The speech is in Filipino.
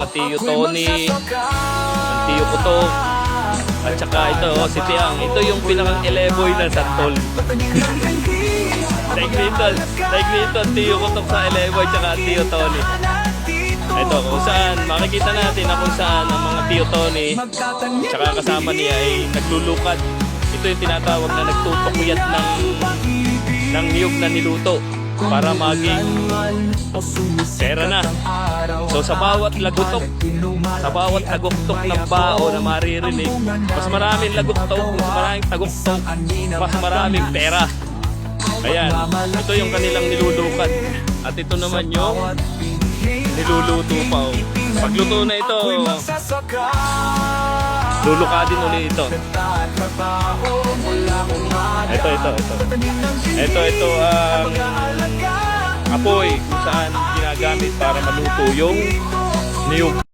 Tio Tony, ang Tio Kutok, at saka ito, si Tiang. Ito yung pinakang eleboy ng Santol. Like nito, Tio Kutok sa eleboy, tsaka Tio Tony. Ito, kung saan, makikita natin na kung saan ang mga Tio Tony, tsaka kasama niya ay naglulukad. Ito yung tinatawag na nagtutukuyat ng niyog na niluto para maging pera na. So sa bawat lagutok, sa bawat taguktok ng bao na maririnig, mas maraming lagutok, mas maraming taguktok, mas maraming pera. Ayan, ito yung kanilang nilulukat. At ito naman yung niluluto pa. Pagluto na ito, lulukadin ulit ito. Ito ang apoy kung saan ginagamit para maluto yung niyog.